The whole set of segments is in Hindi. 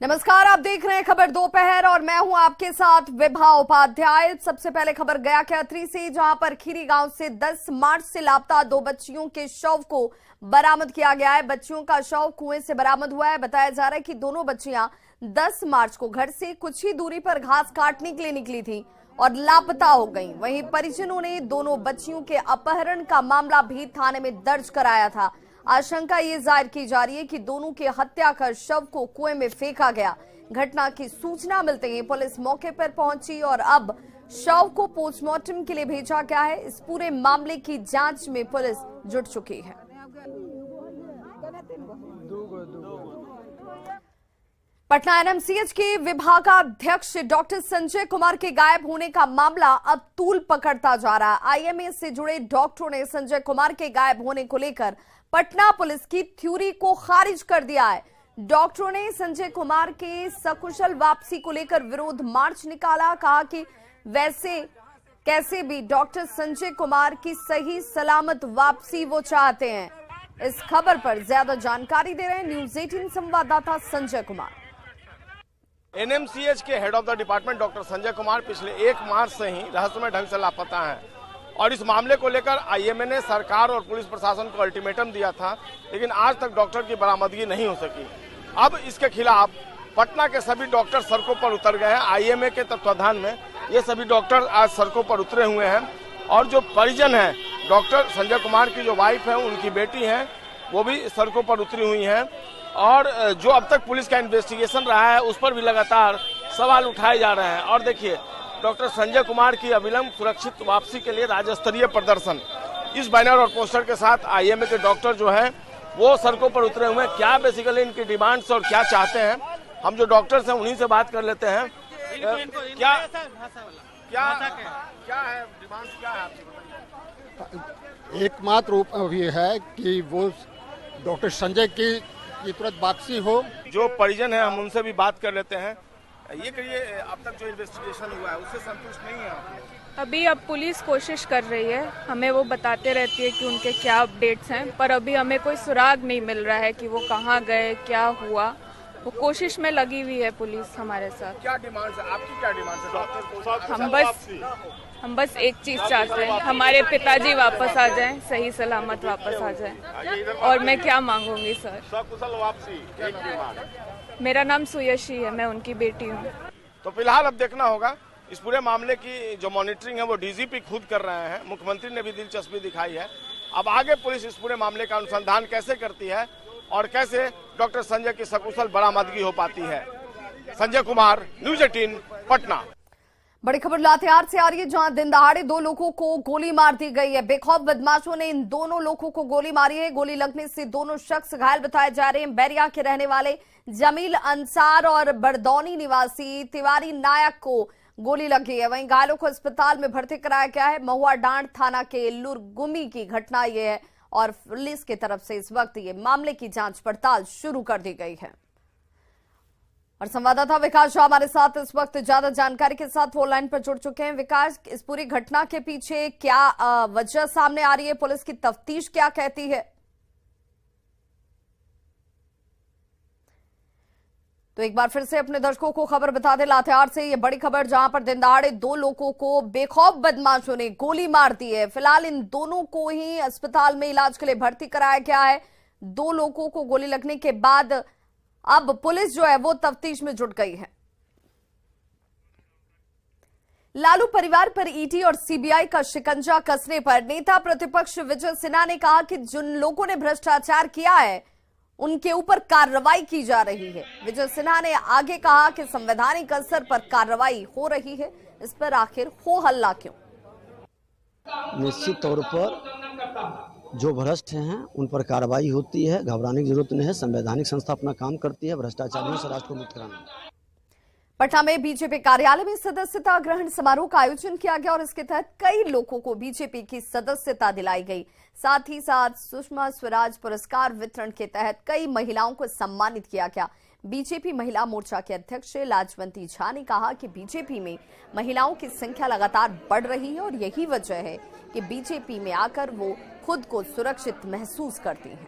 नमस्कार, आप देख रहे हैं खबर दोपहर और मैं हूं आपके साथ विभा उपाध्याय। सबसे पहले खबर गया के अथरी से, जहां पर खीरी गांव से 10 मार्च से लापता 2 बच्चियों के शव को बरामद किया गया है। बच्चियों का शव कुएं से बरामद हुआ है। बताया जा रहा है कि दोनों बच्चियां 10 मार्च को घर से कुछ ही दूरी पर घास काटने के लिए निकली थी और लापता हो गई। वहीं परिजनों ने दोनों बच्चियों के अपहरण का मामला भी थाने में दर्ज कराया था। आशंका ये जाहिर की जा रही है कि दोनों की हत्या कर शव को कुएं में फेंका गया। घटना की सूचना मिलते ही पुलिस मौके पर पहुंची और अब शव को पोस्टमार्टम के लिए भेजा गया है। इस पूरे मामले की जांच में पुलिस जुट चुकी है। पटना एनएमसीएच के विभागाध्यक्ष डॉक्टर संजय कुमार के गायब होने का मामला अब तूल पकड़ता जा रहा है। आईएमए से जुड़े डॉक्टरों ने संजय कुमार के गायब होने को लेकर पटना पुलिस की थ्योरी को खारिज कर दिया है। डॉक्टरों ने संजय कुमार के सकुशल वापसी को लेकर विरोध मार्च निकाला। कहा कि वैसे कैसे भी डॉक्टर संजय कुमार की सही सलामत वापसी वो चाहते हैं। इस खबर पर ज्यादा जानकारी दे रहे हैं न्यूज 18 संवाददाता संजय कुमार। एनएमसीएच के head of the department doctor Sanjay Kumar पिछले 1 मार्च से ही रहस्यमय ढंग से लापता हैं और इस मामले को लेकर आईएमए ने सरकार और पुलिस प्रशासन को अल्टीमेटम दिया था, लेकिन आज तक डॉक्टर की बरामदगी नहीं हो सकी। अब इसके खिलाफ पटना के सभी डॉक्टर सड़कों पर उतर गए हैं। आईएमए के तत्वाधान में ये सभी डॉक्टर आज सड़कों पर उतरे हुए हैं और जो परिजन हैं डॉक्टर संजय कुमार की जो वाइफ है, उनकी बेटी है, वो भी सड़कों पर उतरी हुई हैं और जो अब तक पुलिस का इन्वेस्टिगेशन रहा है उस पर भी लगातार सवाल उठाए जा रहे हैं। और देखिए, डॉक्टर संजय कुमार की अविलंब सुरक्षित वापसी के लिए राज्य स्तरीय प्रदर्शन, इस बैनर और पोस्टर के साथ आईएमए के डॉक्टर जो है वो सड़कों पर उतरे हुए हैं। क्या बेसिकली इनकी डिमांड्स और क्या चाहते हैं, हम जो डॉक्टर्स हैं उन्हीं से बात कर लेते हैं। क्या है डिमांड्स, क्या है आपकी? एकमात्र ये है कि वो डॉक्टर संजय की तुरंत वापसी हो। जो परिजन है हम उनसे भी बात कर लेते हैं। ये कहिए, अब तक जो इन्वेस्टिगेशन हुआ है उससे संतुष्ट नहीं है आप? अभी अब पुलिस कोशिश कर रही है, हमें वो बताते रहती है कि उनके क्या अपडेट्स हैं, पर अभी हमें कोई सुराग नहीं मिल रहा है कि वो कहाँ गए, क्या हुआ। वो कोशिश में लगी हुई है पुलिस हमारे साथ। क्या डिमांड है आपकी, क्या डिमांड है डॉक्टर? हम बस एक चीज चाहते हैं, हमारे पिताजी वापस आ जाएं, सही सलामत वापस आ जाएं। और मैं क्या मांगूंगी सर? सकुशल वापसी। मेरा नाम सुयशी है, मैं उनकी बेटी हूँ। तो फिलहाल अब देखना होगा। इस पूरे मामले की जो मॉनिटरिंग है वो डीजीपी खुद कर रहे हैं। मुख्यमंत्री ने भी दिलचस्पी दिखाई है। अब आगे पुलिस इस पूरे मामले का अनुसंधान कैसे करती है और कैसे डॉक्टर संजय की सकुशल बरामदगी हो पाती है। संजय कुमार, न्यूज 18 पटना। बड़ी खबर लातेहार से आ रही है, जहां दिन दहाड़े 2 लोगों को गोली मार दी गई है। बेखौफ बदमाशों ने इन दोनों लोगों को गोली मारी है। गोली लगने से दोनों शख्स घायल बताए जा रहे हैं। बैरिया के रहने वाले जमील अंसार और बरदौनी निवासी तिवारी नायक को गोली लगी है। वहीं घायलों को अस्पताल में भर्ती कराया गया है। महुआ डांड थाना के लुरगुमी की घटना यह है और पुलिस की तरफ से इस वक्त ये मामले की जांच पड़ताल शुरू कर दी गई है। और संवाददाता विकास शाह हमारे साथ इस वक्त ज्यादा जानकारी के साथ फोन लाइन पर जुड़ चुके हैं। विकास, इस पूरी घटना के पीछे क्या वजह सामने आ रही है? पुलिस की तफ्तीश क्या कहती है? तो एक बार फिर से अपने दर्शकों को खबर बता दें लातेहार से ये बड़ी खबर, जहां पर दिन दहाड़े 2 लोगों को बेखौफ बदमाशों ने गोली मार दी है। फिलहाल इन दोनों को ही अस्पताल में इलाज के लिए भर्ती कराया गया है। 2 लोगों को गोली लगने के बाद अब पुलिस जो है वो तफ्तीश में जुट गई है। लालू परिवार पर ईडी और सीबीआई का शिकंजा कसने पर नेता प्रतिपक्ष विजय सिन्हा ने कहा कि जिन लोगों ने भ्रष्टाचार किया है उनके ऊपर कार्रवाई की जा रही है। विजय सिन्हा ने आगे कहा कि संवैधानिक स्तर पर कार्रवाई हो रही है, इस पर आखिर हो हल्ला क्यों? निश्चित तौर पर जो भ्रष्ट हैं उन पर कार्रवाई होती है, घबराने की जरूरत नहीं है। संवैधानिक संस्था अपना काम करती है, भ्रष्टाचारियों से राष्ट्र को मुक्त कराना। पटना में बीजेपी कार्यालय में सदस्यता ग्रहण समारोह का आयोजन किया गया और इसके तहत कई लोगों को बीजेपी की सदस्यता दिलाई गई। साथ ही साथ सुषमा स्वराज पुरस्कार वितरण के तहत कई महिलाओं को सम्मानित किया गया। बीजेपी महिला मोर्चा के अध्यक्ष लाजवंती झा ने कहा कि बीजेपी में महिलाओं की संख्या लगातार बढ़ रही है और यही वजह है कि बीजेपी में आकर वो खुद को सुरक्षित महसूस करती हैं।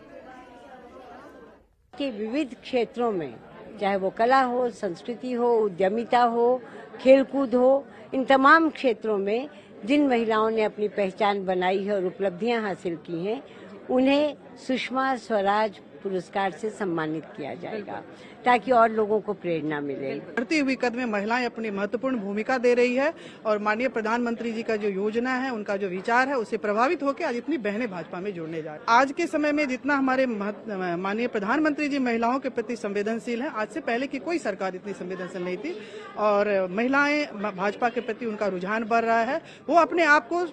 कि विविध क्षेत्रों में चाहे वो कला हो, संस्कृति हो, उद्यमिता हो, खेलकूद हो, इन तमाम क्षेत्रों में जिन महिलाओं ने अपनी पहचान बनाई है और उपलब्धियां हासिल की हैं, उन्हें सुषमा स्वराज पुरस्कार से सम्मानित किया जाएगा ताकि और लोगों को प्रेरणा मिले। बढ़ती हुई कद में महिलाएं अपनी महत्वपूर्ण भूमिका दे रही है और माननीय प्रधानमंत्री जी का जो योजना है, उनका जो विचार है, उससे प्रभावित होकर आज इतनी बहनें भाजपा में जुड़ने जा रही हैं। आज के समय में जितना हमारे माननीय प्रधानमंत्री जी महिलाओं के प्रति संवेदनशील हैं, आज से पहले की कोई सरकार इतनी संवेदनशील नहीं थी और महिलाएं भाजपा के प्रति उनका रुझान बढ़ रहा है। वो अपने आप को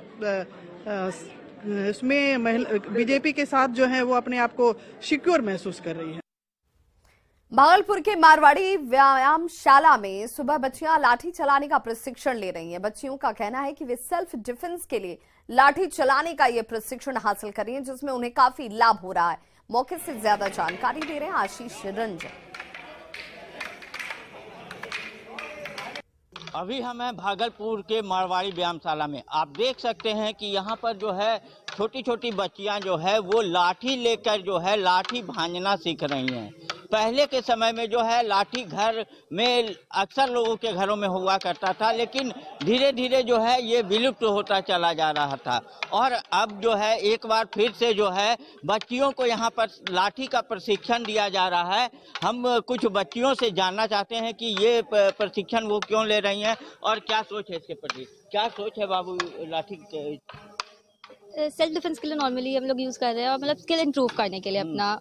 इसमें बीजेपी के साथ जो है वो अपने आप को सिक्योर महसूस कर रही है। भागलपुर के मारवाड़ी व्यायामशाला में सुबह बच्चियां लाठी चलाने का प्रशिक्षण ले रही हैं। बच्चियों का कहना है कि वे सेल्फ डिफेंस के लिए लाठी चलाने का ये प्रशिक्षण हासिल कर रही हैं, जिसमें उन्हें काफी लाभ हो रहा है। मौके से ज्यादा जानकारी दे रहे हैं आशीष रंजन। अभी हम हैं भागलपुर के मारवाड़ी व्यायामशाला में। आप देख सकते हैं कि यहाँ पर जो है छोटी छोटी बच्चियाँ जो है वो लाठी लेकर जो है लाठी भांजना सीख रही हैं। पहले के समय में जो है लाठी घर में अक्सर लोगों के घरों में हुआ करता था, लेकिन धीरे धीरे जो है ये विलुप्त होता चला जा रहा था और अब जो है एक बार फिर से जो है बच्चियों को यहाँ पर लाठी का प्रशिक्षण दिया जा रहा है। हम कुछ बच्चियों से जानना चाहते हैं कि ये प्रशिक्षण वो क्यों ले रही हैं और क्या सोच है इसके प्रति। क्या सोच है बाबू लाठी के? सेल्फ डिफेंस के लिए नॉर्मली हम लोग यूज कर रहे हैं और मतलब स्किल इंप्रूव करने के लिए अपना।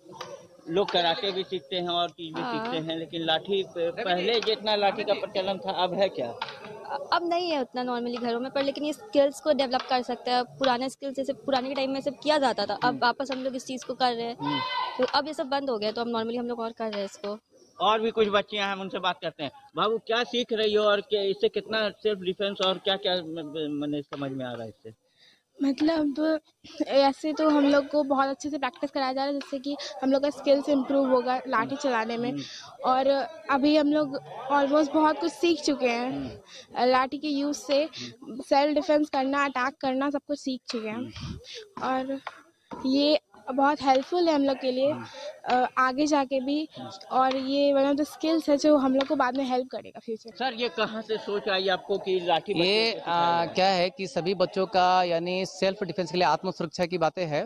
लोग कराटे भी सीखते हैं और चीज भी सीखते हैं, लेकिन लाठी पहले जितना लाठी का प्रचलन था अब है क्या? अब नहीं है उतना नॉर्मली घरों में, पर लेकिन ये स्किल्स को डेवलप कर सकते हैं। पुराने स्किल्स जैसे पुराने के टाइम में सब किया जाता था, अब वापस हम लोग इस चीज़ को कर रहे हैं। तो अब ये सब बंद हो गया, तो अब नॉर्मली हम लोग और कर रहे हैं इसको। और भी कुछ बच्चियां हैं, हम उनसे बात करते हैं। बाबू क्या सीख रही हो और इससे कितना सेल्फ डिफेंस और क्या क्या मैंने समझ में आ रहा है इससे? मतलब ऐसे तो हम लोग को बहुत अच्छे से प्रैक्टिस कराया जा रहा है, जिससे कि हम लोग का स्किल्स इम्प्रूव होगा लाठी चलाने में। और अभी हम लोग ऑलमोस्ट बहुत कुछ सीख चुके हैं। लाठी के यूज़ से सेल्फ डिफेंस करना, अटैक करना सब कुछ सीख चुके हैं और ये बहुत हेल्पफुल है हम लोग के लिए आगे जाके भी। और ये वन ऑफ द स्किल्स है जो हम लोग को बाद में हेल्प करेगा फ्यूचर। सर ये कहाँ से सोच आई आपको कि लाठी? ये क्या है कि सभी बच्चों का यानी सेल्फ डिफेंस के लिए आत्म सुरक्षा की बातें हैं।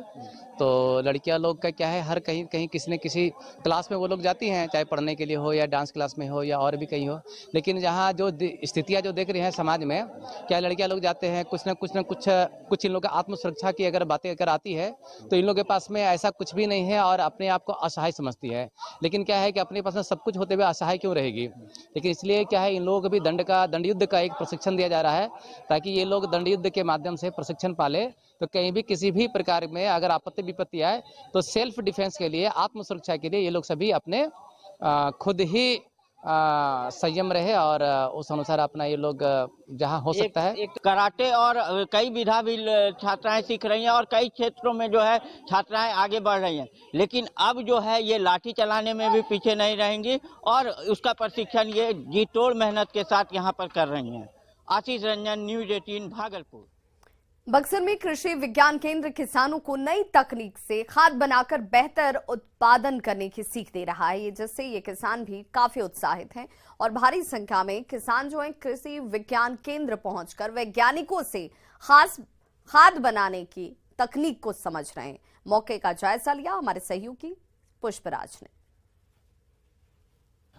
तो लड़कियां लोग का क्या है, हर कहीं किसी न किसी क्लास में वो लोग जाती हैं, चाहे पढ़ने के लिए हो या डांस क्लास में हो या और भी कहीं हो। लेकिन जहाँ जो स्थितियाँ जो देख रही हैं समाज में, क्या लड़कियाँ लोग जाते हैं कुछ न कुछ इन लोग का आत्म सुरक्षा की अगर बातें अगर आती है तो इन लोगों के पास में ऐसा कुछ भी नहीं है और अपने आप को असहाय समझती है। लेकिन क्या है कि अपने पास में सब कुछ होते हुए असहाय क्यों रहेगी? लेकिन इसलिए क्या है, इन लोगों को भी दंड युद्ध का एक प्रशिक्षण दिया जा रहा है ताकि ये लोग दंड युद्ध के माध्यम से प्रशिक्षण पाले, तो कहीं भी किसी भी प्रकार में अगर आपत्ति विपत्ति आए तो सेल्फ डिफेंस के लिए, आत्म सुरक्षा के लिए ये लोग सभी अपने खुद ही संयम रहे और उस अनुसार अपना ये लोग जहां हो सकता है। एक कराटे और कई विधा भी छात्राएं सीख रही हैं और कई क्षेत्रों में जो है छात्राएं आगे बढ़ रही हैं, लेकिन अब जो है ये लाठी चलाने में भी पीछे नहीं रहेंगी और उसका प्रशिक्षण ये जी तोड़ मेहनत के साथ यहाँ पर कर रही हैं। आशीष रंजन, न्यूज 18 भागलपुर। बक्सर में कृषि विज्ञान केंद्र किसानों को नई तकनीक से खाद बनाकर बेहतर उत्पादन करने की सीख दे रहा है, जिससे ये किसान भी काफी उत्साहित हैं और भारी संख्या में किसान जो है कृषि विज्ञान केंद्र पहुंचकर वैज्ञानिकों से खास खाद बनाने की तकनीक को समझ रहे हैं। मौके का जायजा लिया हमारे सहयोगी पुष्पराज ने।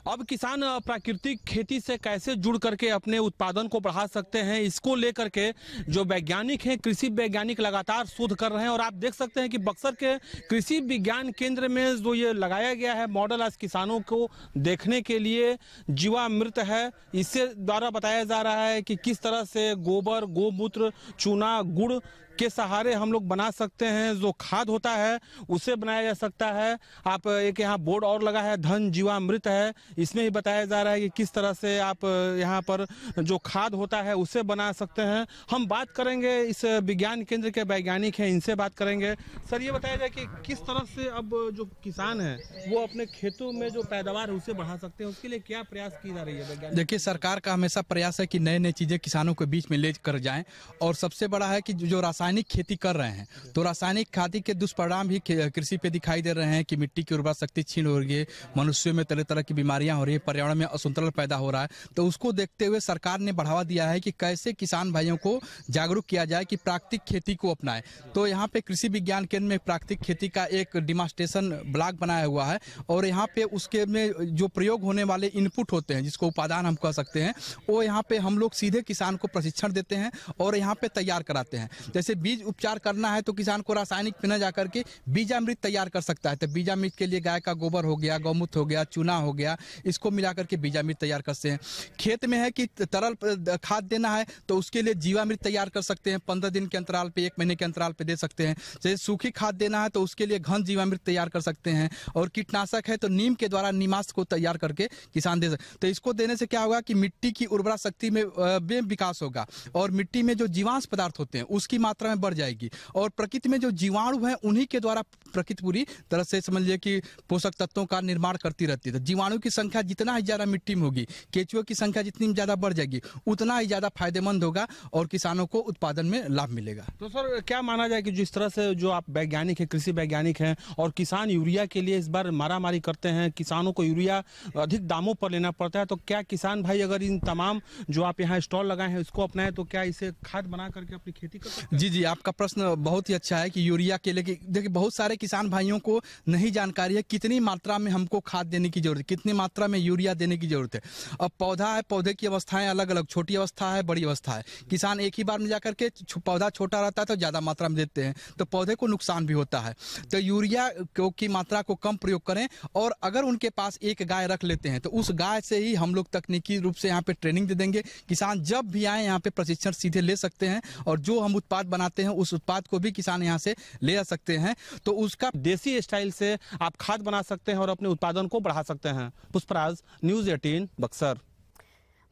अब किसान प्राकृतिक खेती से कैसे जुड़ करके अपने उत्पादन को बढ़ा सकते हैं, इसको लेकर के जो वैज्ञानिक हैं, कृषि वैज्ञानिक लगातार शोध कर रहे हैं। और आप देख सकते हैं कि बक्सर के कृषि विज्ञान केंद्र में जो ये लगाया गया है मॉडल, आज किसानों को देखने के लिए जीवामृत है। इससे द्वारा बताया जा रहा है कि किस तरह से गोबर, गोमूत्र, चूना, गुड़ के सहारे हम लोग बना सकते हैं। जो खाद होता है उसे बनाया जा सकता है। आप एक यहाँ बोर्ड और लगा है, धन जीवामृत है, इसमें ही बताया जा रहा है कि किस तरह से आप यहाँ पर जो खाद होता है उसे बना सकते हैं। हम बात करेंगे इस विज्ञान केंद्र के वैज्ञानिक हैं, इनसे बात करेंगे। सर ये बताया जाए कि किस तरह से अब जो किसान है वो अपने खेतों में जो पैदावार है उसे बढ़ा सकते हैं, उसके लिए क्या प्रयास की जा रही है वैज्ञानिक? देखिए, सरकार का हमेशा प्रयास है कि नए नए चीजें किसानों के बीच में ले कर जाएं और सबसे बड़ा है कि जो रासायनिक रासायनिक खेती कर रहे हैं, तो रासायनिक खादी के दुष्परिणाम भी कृषि पे दिखाई दे रहे हैं कि मिट्टी की उर्वरा शक्ति छीन हो रही है, मनुष्यों में तरह तरह की बीमारियां हो रही है, पर्यावरण में असंतुलन पैदा हो रहा है। तो उसको देखते हुए सरकार ने बढ़ावा दिया है कि कैसे किसान भाइयों को जागरूक किया जाए कि प्राकृतिक खेती को अपनाएं। तो यहाँ पे कृषि विज्ञान केंद्र में प्राकृतिक खेती का एक डिमॉन्स्ट्रेशन ब्लॉक बनाया हुआ है और यहाँ पे उसके में जो प्रयोग होने वाले इनपुट होते हैं, जिसको उपादान हम कह सकते हैं, वो यहाँ पे हम लोग सीधे किसान को प्रशिक्षण देते हैं और यहाँ पे तैयार कराते हैं। जैसे बीज उपचार करना है तो किसान को रासायनिक पे न जाकर के बीजामृत तैयार कर सकता है। तो बीजामृत के लिए गाय का गोबर हो गया, गौमूत्र हो गया, चूना हो गया, इसको मिलाकर के बीजामृत तैयार करते हैं। खेत में है कि तरल खाद देना है तो उसके लिए जीवामृत तैयार कर सकते हैं, 15 दिन के अंतराल पे, 1 महीने के अंतराल पे दे सकते हैं। जैसे सूखी खाद देना है तो उसके लिए घन जीवामृत तैयार कर सकते हैं और कीटनाशक है तो नीम के द्वारा नीमास्त्र को तैयार करके किसान दे सकते। तो इसको देने से क्या होगा कि मिट्टी की उर्वरा शक्ति में विकास होगा और मिट्टी में जो जीवांश पदार्थ होते हैं उसकी मात्रा में बढ़ जाएगी और प्रकृति में जो जीवाणु हैं उन्हीं के द्वारा प्रकृति पूरी तरह से समझिए कि पोषक तत्वों का निर्माण करती रहती है। तो जीवाणु की संख्या जितना ही ज्यादा मिट्टी में होगी, केंचुओं की संख्या जितनी ज्यादा बढ़ जाएगी, उतना ही ज्यादा फायदेमंद होगा और किसानों को उत्पादन में लाभ मिलेगा। तो सर क्या माना जाए कि जिस तरह से जो आप वैज्ञानिक है, कृषि वैज्ञानिक हैं और किसान यूरिया के लिए इस बार मारामारी करते हैं, किसानों को यूरिया अधिक दामों पर लेना पड़ता है, तो क्या किसान भाई अगर इन तमाम जो आप यहाँ स्टॉल लगाए हैं इसको अपनाएं तो क्या इसे खाद बना करके अपनी खेती कर सकते हैं? जी, आपका प्रश्न बहुत ही अच्छा है कि यूरिया के लिए देखिए बहुत सारे किसान भाइयों को नहीं जानकारी है कितनी मात्रा में हमको खाद देने की जरूरत है, कितनी मात्रा में यूरिया देने की जरूरत है। अब पौधा है, पौधे की अवस्थाएं अलग अलग, छोटी अवस्था है, बड़ी अवस्था है। किसान एक ही बार में जाकर के पौधा छोटा रहता है तो ज्यादा मात्रा में देते हैं तो पौधे को नुकसान भी होता है। तो यूरिया की मात्रा को कम प्रयोग करें और अगर उनके पास एक गाय रख लेते हैं तो उस गाय से ही हम लोग तकनीकी रूप से यहाँ पे ट्रेनिंग दे देंगे। किसान जब भी आए यहाँ पे प्रशिक्षण सीधे ले सकते हैं और जो हम उत्पाद बनाते हैं उस उत्पाद को भी किसान यहाँ से ले आ सकते हैं। तो उसका देसी स्टाइल से आप खाद बना सकते हैं और अपने उत्पादन को बढ़ा सकते हैं। पुष्पराज, न्यूज़ 18 बक्सर।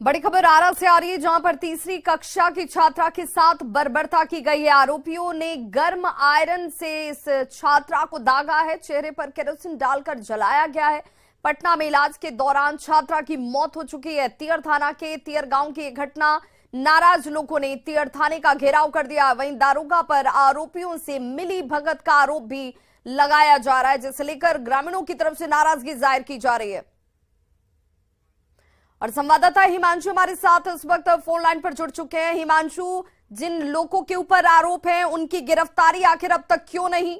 बड़ी खबर आरा से आ रही है जहां पर तीसरी कक्षा की छात्रा के साथ बर्बरता की गई है। आरोपियों ने गर्म आयरन से इस छात्रा को दागा है, चेहरे पर केरोसिन डालकर जलाया गया है। पटना में इलाज के दौरान छात्रा की मौत हो चुकी है। तियर थाना के तियर गांव की घटना, नाराज लोगों ने तियर थाने का घेराव कर दिया। वहीं दारोगा पर आरोपियों से मिली भगत का आरोप भी लगाया जा रहा है, जिसे लेकर ग्रामीणों की तरफ से नाराजगी जाहिर की जा रही है। और संवाददाता हिमांशु हमारे साथ इस वक्त फोन लाइन पर जुड़ चुके हैं। हिमांशु, जिन लोगों के ऊपर आरोप है उनकी गिरफ्तारी आखिर अब तक क्यों नहीं?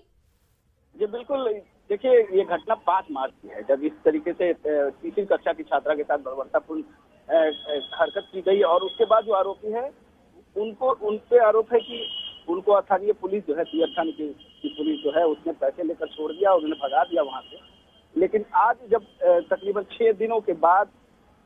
जी बिल्कुल, देखिए ये घटना 5 मार्च की है जब इस तरीके से तीसरी कक्षा की छात्रा के साथ बर्बरतापूर्ण हरकत की गई और उसके बाद जो आरोपी है उन पे आरोप है कि उनको स्थानीय पुलिस जो है, तियर थाने की पुलिस जो है उसने पैसे लेकर छोड़ दिया और उन्हें भगा दिया वहां से। लेकिन आज जब तकरीबन 6 दिनों के बाद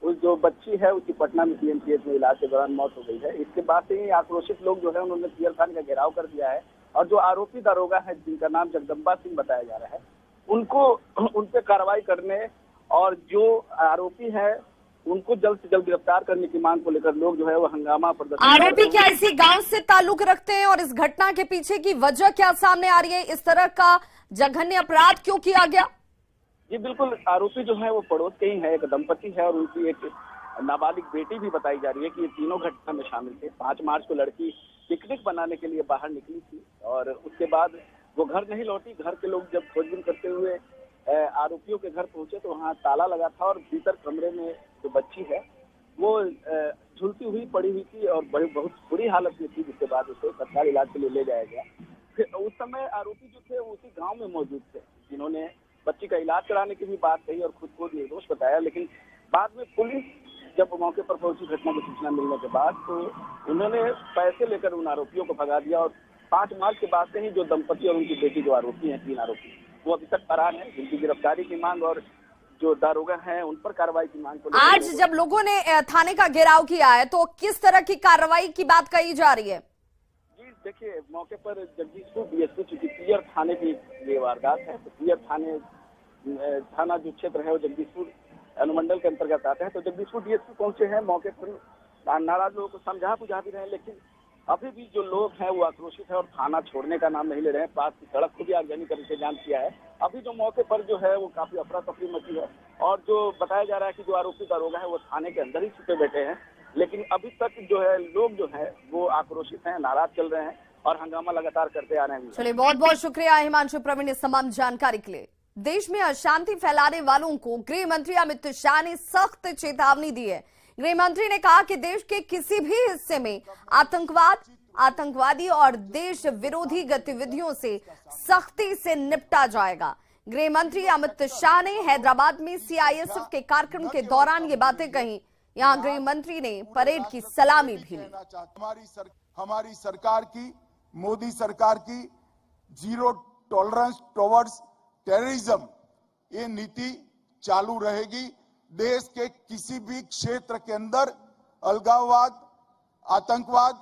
उस जो बच्ची है उसकी पटना में पीएमसीएच में इलाज के दौरान मौत हो गई है, इसके बाद से ही आक्रोशित लोग जो है उन्होंने तियर थाने का घेराव कर दिया है और जो आरोपी दारोगा है जिनका नाम जगदम्बा सिंह बताया जा रहा है उन पे कार्रवाई करने और जो आरोपी है उनको जल्द से जल्द गिरफ्तार करने की मांग को लेकर लोग जो है वो हंगामा प्रदर्शन। आरोपी क्या इसी गांव से ताल्लुक रखते हैं और इस घटना के पीछे की वजह क्या सामने आ रही है? इस तरह का जघन्य अपराध क्यों किया गया? जी बिल्कुल, आरोपी जो है वो पड़ोस के ही है, एक दंपति है और उनकी एक नाबालिग बेटी भी बताई जा रही है कि ये तीनों घटना में शामिल थे। 5 मार्च को लड़की पिकनिक बनाने के लिए बाहर निकली थी और उसके बाद वो घर नहीं लौटी। घर के लोग जब खोजबीन करते हुए आरोपियों के घर पहुंचे तो वहाँ ताला लगा था और भीतर कमरे में जो बच्ची है वो झुलती हुई पड़ी हुई थी और बहुत बुरी हालत में थी, जिसके बाद उसे तत्काल इलाज के लिए ले जाया गया। फिर उस समय आरोपी जो थे वो उसी गाँव में मौजूद थे जिन्होंने बच्ची का इलाज कराने की भी बात कही और खुद को निर्दोष बताया। लेकिन बाद में पुलिस जब मौके पर पहुंची घटना की सूचना मिलने के बाद तो उन्होंने पैसे लेकर उन आरोपियों को भगा दिया और 5 मार्च के बाद से ही जो दंपति और उनकी बेटी जो आरोपी हैं, 3 आरोपी, वो अभी तक फरार हैं। जिनकी गिरफ्तारी की मांग और जो दारोगा हैं उन पर कार्रवाई की मांग को आज जब लोगों ने थाने का घेराव किया है तो किस तरह की कार्रवाई की बात कही जा रही है? जी देखिए, मौके पर जगदीशपुर डीएसपी, चूंकि तियर थाने की ये वारदात है तो तियर थाना जो क्षेत्र है वो जगदीशपुर अनुमंडल के अंतर्गत आता है। तो जगदीशपुर डीएसपी पहुंचे हैं, मौके पर नाराज लोगों को समझा बुझा भी रहे हैं, लेकिन अभी भी जो लोग हैं वो आक्रोशित है और थाना छोड़ने का नाम नहीं ले रहे हैं। पास की सड़क को भी आगजनी कर इंतजाम किया है। अभी जो मौके पर जो है वो काफी अफरा तफरी मची है और जो बताया जा रहा है कि जो आरोपी दारोगा है वो थाने के अंदर ही छुपे बैठे हैं, लेकिन अभी तक जो है लोग जो है वो आक्रोशित हैं, नाराज चल रहे हैं और हंगामा लगातार करते आ रहे हैं। चलिए, बहुत बहुत शुक्रिया हिमांशु प्रवीण इस तमाम जानकारी के लिए। देश में अशांति फैलाने वालों को गृह मंत्री अमित शाह ने सख्त चेतावनी दी है। गृह मंत्री ने कहा कि देश के किसी भी हिस्से में आतंकवादी और देश विरोधी गतिविधियों से सख्ती से निपटा जाएगा। गृह मंत्री अमित शाह ने हैदराबाद में सीआईएसएफ के कार्यक्रम के दौरान ये बातें कही। यहां गृह मंत्री ने परेड की सलामी भी ली। हमारी सरकार की, मोदी सरकार की जीरो टॉलरेंस टुवर्ड्स टेररिज्म ये नीति चालू रहेगी। देश के किसी भी क्षेत्र के अंदर अलगाववाद, आतंकवाद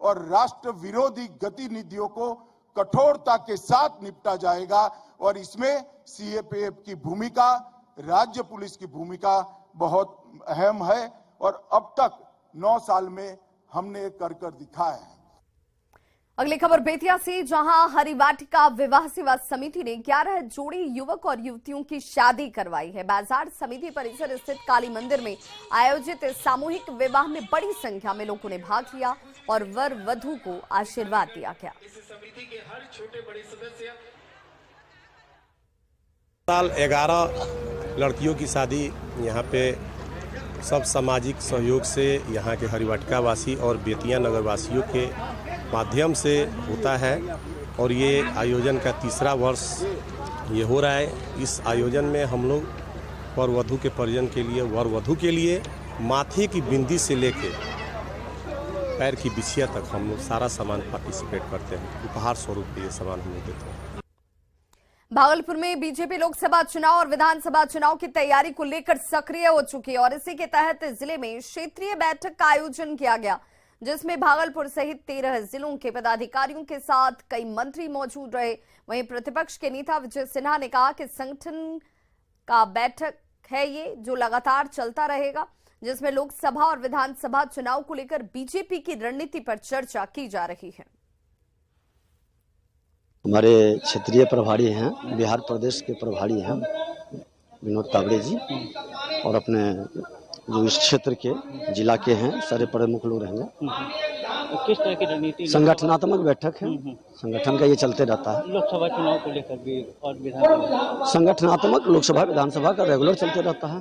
और राष्ट्र विरोधी गतिविधियों को कठोरता के साथ निपटा जाएगा और इसमें सीएपीएफ की भूमिका, राज्य पुलिस की भूमिका बहुत अहम है और अब तक 9 साल में हमने कर दिखाया है। अगली खबर बेतिया से, जहां हरिवाटिका विवाह सेवा समिति ने 11 जोड़ी युवक और युवतियों की शादी करवाई है। बाजार समिति परिसर स्थित काली मंदिर में आयोजित इस सामूहिक विवाह में बड़ी संख्या में लोगों ने भाग लिया और वर वधू को आशीर्वाद दिया गया। साल 11 लड़कियों की शादी यहाँ पे सब सामाजिक सहयोग से यहाँ के हरिवाटिका वासी और बेतिया नगर वासियों के माध्यम से होता है और ये आयोजन का 3रा वर्ष ये हो रहा है। इस आयोजन में हम लोग वर वधू के परिजन के लिए, वर वधू के लिए माथे की बिंदी से लेके पैर की बिछिया तक हम लोग सारा सामान पार्टिसिपेट करते हैं। उपहार स्वरूप ये सामान हम लोग देते हैं। भागलपुर में बीजेपी लोकसभा चुनाव और विधानसभा चुनाव की तैयारी को लेकर सक्रिय हो चुकी है और इसी के तहत जिले में क्षेत्रीय बैठक का आयोजन किया गया, जिसमें भागलपुर सहित 13 जिलों के पदाधिकारियों के साथ कई मंत्री मौजूद रहे। वहीं प्रतिपक्ष के नेता विजय सिन्हा ने कहा कि संगठन का बैठक है ये जो लगातार चलता रहेगा, जिसमें लोकसभा और विधानसभा चुनाव को लेकर बीजेपी की रणनीति पर चर्चा की जा रही है। हमारे क्षेत्रीय प्रभारी हैं, बिहार प्रदेश के प्रभारी हैं विनोद तावड़े जी, और अपने जो इस क्षेत्र के जिला के हैं सारे प्रमुख लोग रहेंगे। किस तरह की रणनीति? संगठनात्मक बैठक है, संगठन का ये चलते रहता है। लोकसभा चुनाव को लेकर भी और विधानसभा संगठनात्मक लोकसभा विधानसभा का रेगुलर चलते रहता है।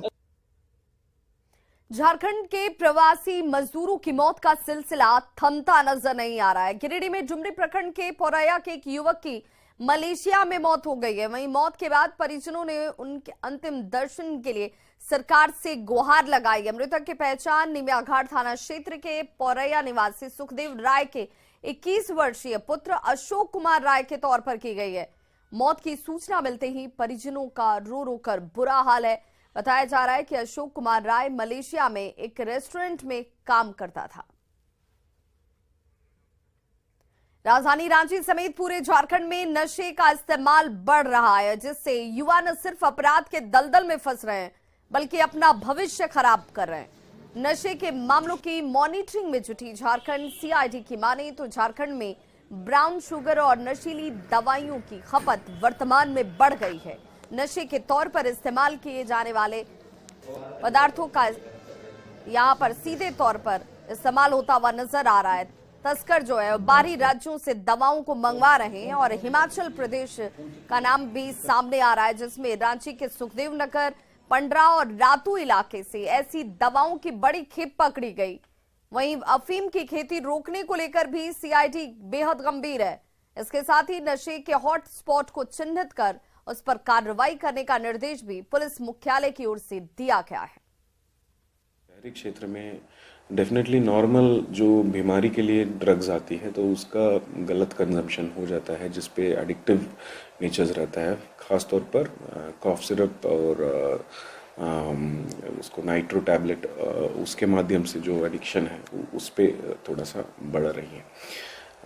झारखंड के प्रवासी मजदूरों की मौत का सिलसिला थमता नजर नहीं आ रहा है। गिरिडीह में डुमरी प्रखंड के पौरैया के एक युवक की मलेशिया में मौत हो गई है। वहीं मौत के बाद परिजनों ने उनके अंतिम दर्शन के लिए सरकार से गुहार लगाई। मृतक की पहचान निमियाघाट थाना क्षेत्र के पौरैया निवासी सुखदेव राय के 21 वर्षीय पुत्र अशोक कुमार राय के तौर पर की गई है। मौत की सूचना मिलते ही परिजनों का रो रो कर बुरा हाल है। बताया जा रहा है कि अशोक कुमार राय मलेशिया में एक रेस्टोरेंट में काम करता था। राजधानी रांची समेत पूरे झारखंड में नशे का इस्तेमाल बढ़ रहा है, जिससे युवा न सिर्फ अपराध के दलदल में फंस रहे हैं बल्कि अपना भविष्य खराब कर रहे हैं। नशे के मामलों की मॉनिटरिंग में जुटी झारखंड सीआईडी की माने तो झारखंड में ब्राउन शुगर और नशीली दवाइयों की खपत वर्तमान में बढ़ गई है। नशे के तौर पर इस्तेमाल किए जाने वाले पदार्थों का यहां पर सीधे तौर पर इस्तेमाल होता हुआ नजर आ रहा है। तस्कर जो है बाहरी राज्यों से दवाओं को मंगवा रहे हैं और हिमाचल प्रदेश का नाम भी सामने आ रहा है, जिसमें रांची के सुखदेव नगर, पंडरा और रातू इलाके से ऐसी दवाओं की बड़ी खेप पकड़ी गई। वहीं अफीम की खेती रोकने को लेकर भी सीआईडी बेहद गंभीर है। इसके साथ ही नशे के हॉट स्पॉट को चिन्हित कर उस पर कार्रवाई करने का निर्देश भी पुलिस मुख्यालय की ओर से दिया गया है। शहरी क्षेत्र में डेफिनेटली नॉर्मल जो बीमारी के लिए ड्रग्स आती है तो उसका गलत कंजम्पशन हो जाता है, जिस पे एडिक्टिव नेचर्स रहता है। ख़ास तौर पर कॉफ सिरप और उसको नाइट्रो टैबलेट, उसके माध्यम से जो एडिक्शन है उस पे थोड़ा सा बढ़ रही है।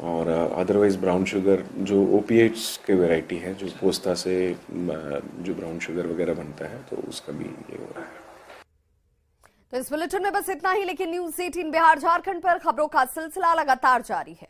और अदरवाइज ब्राउन शुगर जो ओपिएट्स के वैरायटी है, जो पोस्ता से जो ब्राउन शुगर वगैरह बनता है, तो उसका भी ये हो रहा है। तो इस बुलेटिन में बस इतना ही, लेकिन न्यूज़ 18 बिहार झारखंड पर खबरों का सिलसिला लगातार जारी है।